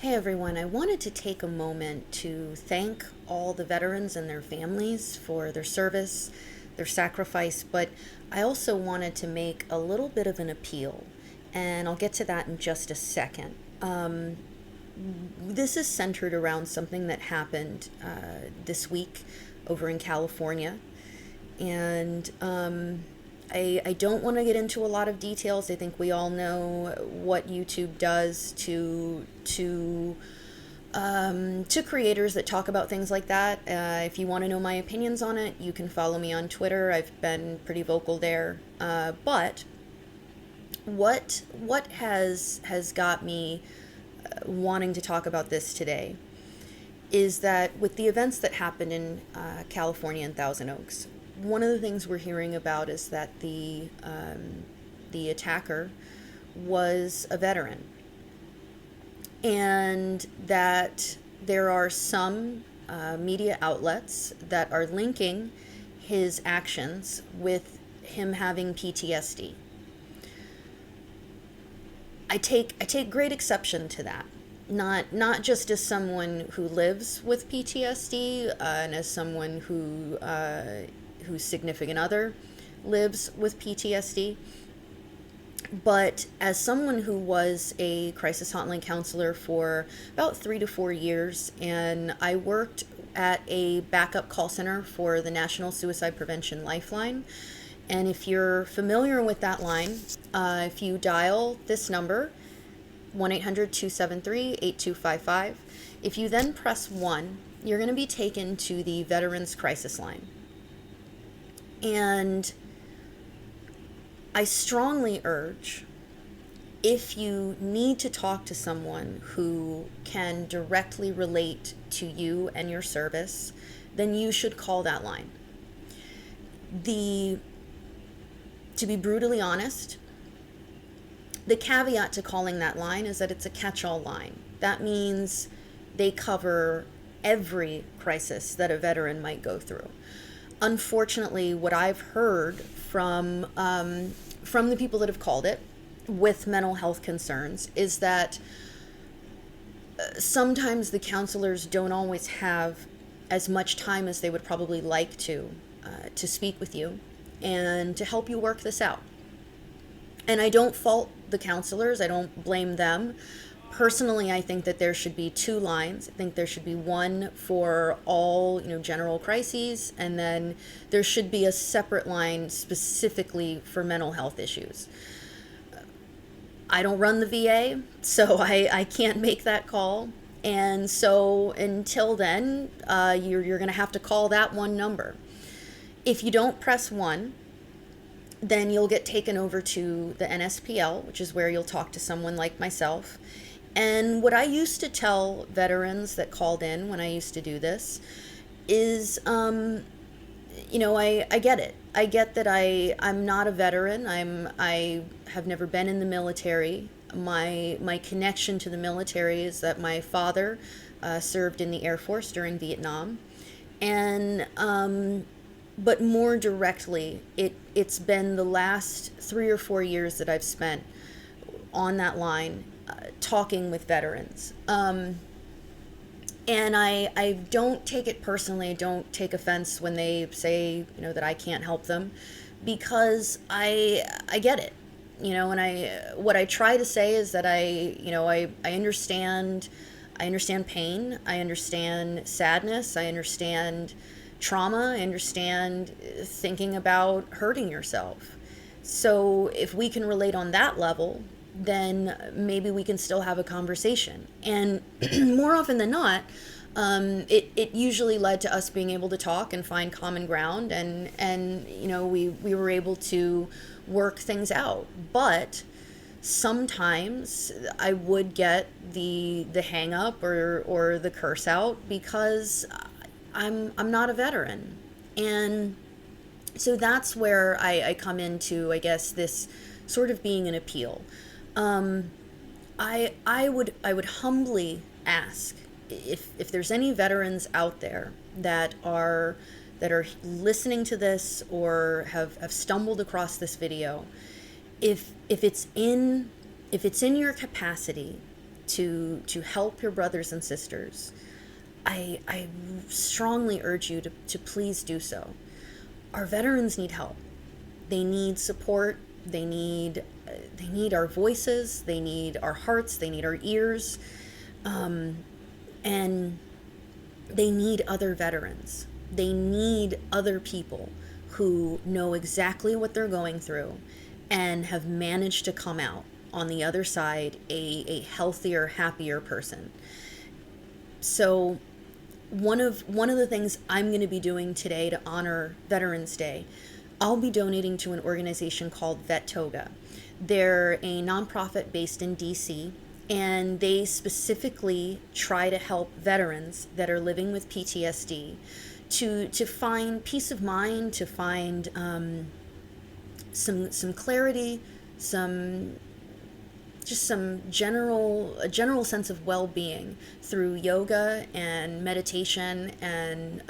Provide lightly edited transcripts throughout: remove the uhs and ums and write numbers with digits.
Hey everyone, I wanted to take a moment to thank all the veterans and their families for their service, their sacrifice, but I also wanted to make a little bit of an appeal, and I'll get to that in just a second. This is centered around something that happened this week over in California, and I don't want to get into a lot of details. I think we all know what YouTube does to creators that talk about things like that. If you want to know my opinions on it, you can follow me on Twitter. I've been pretty vocal there. But what has got me wanting to talk about this today is that with the events that happened in California and Thousand Oaks, one of the things we're hearing about is that the attacker was a veteran, and that there are some media outlets that are linking his actions with him having PTSD. I take great exception to that. Not just as someone who lives with PTSD and as someone whose significant other lives with PTSD, but as someone who was a crisis hotline counselor for about 3 to 4 years, and I worked at a backup call center for the National Suicide Prevention Lifeline. And if you're familiar with that line, if you dial this number, 1-800-273-8255, if you then press 1, you're going to be taken to the Veterans Crisis Line. And I strongly urge, if you need to talk to someone who can directly relate to you and your service, then you should call that line. To be brutally honest, the caveat to calling that line is that it's a catch-all line. That means they cover every crisis that a veteran might go through. Unfortunately, what I've heard from the people that have called it with mental health concerns is that sometimes the counselors don't always have as much time as they would probably like to speak with you and to help you work this out. And I don't fault the counselors. I don't blame them. Personally, I think that there should be 2 lines. I think there should be one for all, general crises, and then there should be a separate line specifically for mental health issues. I don't run the VA, so I can't make that call. And so until then, you're going to have to call that one number. If you don't press 1, then you'll get taken over to the NSPL, which is where you'll talk to someone like myself. And what I used to tell veterans that called in when I used to do this is, I get it. I get that I'm not a veteran. I have never been in the military. My connection to the military is that my father served in the Air Force during Vietnam. And but more directly, it's been the last 3 or 4 years that I've spent on that line talking with veterans. And I don't take it personally. I don't take offense when they say, that I can't help them, because I get it. And what I try to say is that I understand pain. I understand sadness. I understand trauma. I understand thinking about hurting yourself. So if we can relate on that level, then maybe we can still have a conversation. And more often than not, it usually led to us being able to talk and find common ground, and we were able to work things out. But sometimes I would get the hang up or the curse out because I'm not a veteran. And so that's where I come into, I guess, this sort of being an appeal. I would humbly ask if there's any veterans out there that are listening to this or have stumbled across this video, if it's in your capacity to help your brothers and sisters, I strongly urge you to please do so. Our veterans need help. They need support. They need our voices. They need our hearts. They need our ears, and they need other veterans. They need other people who know exactly what they're going through and have managed to come out on the other side a healthier, happier person. So one of the things I'm going to be doing today to honor Veterans Day, I'll be donating to an organization called Vet Toga. They're a nonprofit based in DC, and they specifically try to help veterans that are living with PTSD to find peace of mind, to find some clarity, some a general sense of well-being through yoga and meditation. And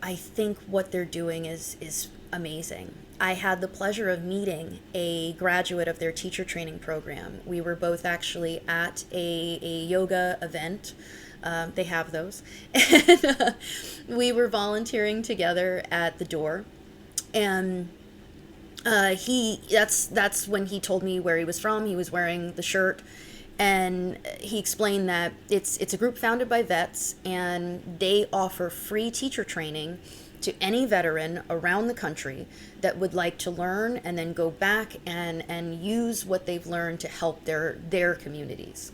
I think what they're doing is amazing. I had the pleasure of meeting a graduate of their teacher training program. We were both actually at a yoga event. They have those. And we were volunteering together at the door. And that's when he told me where he was from. He was wearing the shirt, and he explained that it's a group founded by vets, and they offer free teacher training to any veteran around the country that would like to learn and then go back and use what they've learned to help their communities.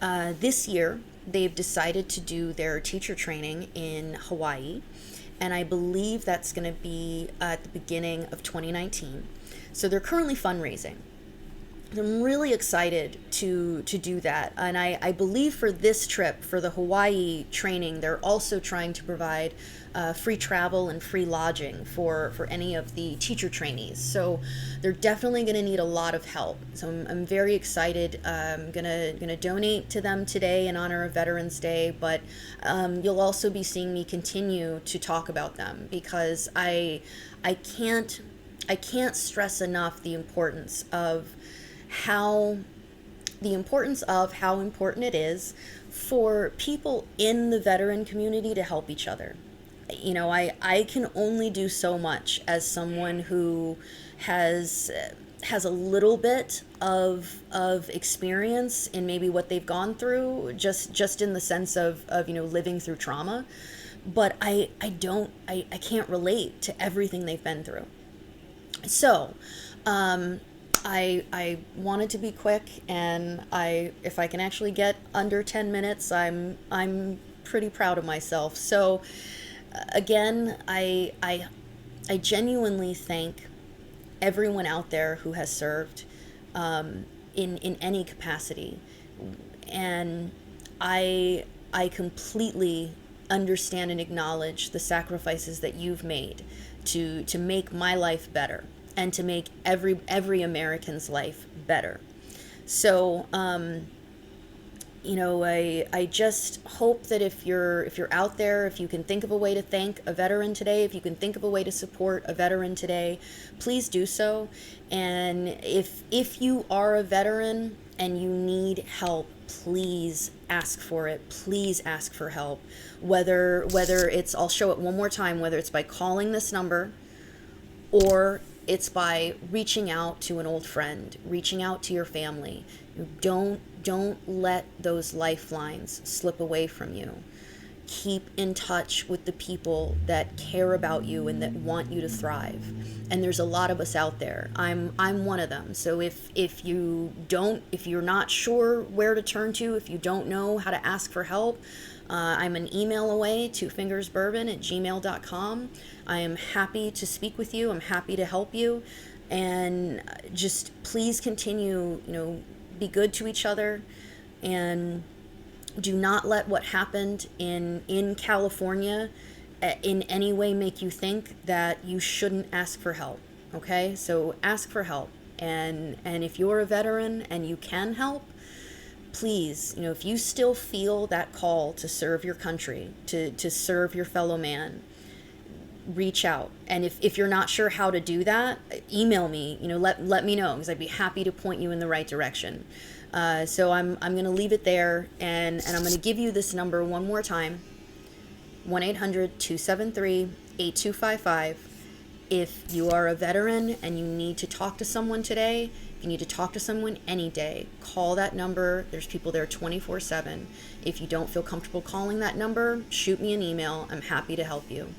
This year, they've decided to do their teacher training in Hawaii, and I believe that's going to be at the beginning of 2019. So they're currently fundraising. I'm really excited to do that. And I believe for this trip, for the Hawaii training, they're also trying to provide free travel and free lodging for any of the teacher trainees. So they're definitely going to need a lot of help. So I'm very excited. I'm gonna donate to them today in honor of Veterans Day, but you'll also be seeing me continue to talk about them, because I can't stress enough the importance of how important it is for people in the veteran community to help each other. You know, I can only do so much as someone who has a little bit of experience in maybe what they've gone through, just in the sense of living through trauma. But I can't relate to everything they've been through. So I wanted to be quick, and if I can actually get under 10 minutes, I'm pretty proud of myself. So again, I genuinely thank everyone out there who has served in any capacity, and I completely understand and acknowledge the sacrifices that you've made to make my life better, and to make every American's life better. So, I just hope that if you're out there, if you can think of a way to thank a veteran today, if you can think of a way to support a veteran today, please do so. And if you are a veteran and you need help, please ask for it. Please ask for help. Whether it's, I'll show it one more time, whether it's by calling this number, or it's by reaching out to an old friend, reaching out to your family. Don't let those lifelines slip away from you. Keep in touch with the people that care about you and that want you to thrive. And there's a lot of us out there. I'm one of them. So if you're not sure where to turn to, if you don't know how to ask for help, I'm an email away to fingersbourbon@gmail.com. I am happy to speak with you. I'm happy to help you. And just please continue, be good to each other. And do not let what happened in California in any way make you think that you shouldn't ask for help. Okay? So ask for help. And if you're a veteran and you can help, please, if you still feel that call to serve your country, to serve your fellow man, reach out. And if you're not sure how to do that, email me, let me know, because I'd be happy to point you in the right direction. So I'm going to leave it there, and I'm going to give you this number one more time, 1-800-273-8255. If you are a veteran and you need to talk to someone today, if you need to talk to someone any day, call that number. There's people there 24/7. If you don't feel comfortable calling that number, shoot me an email. I'm happy to help you.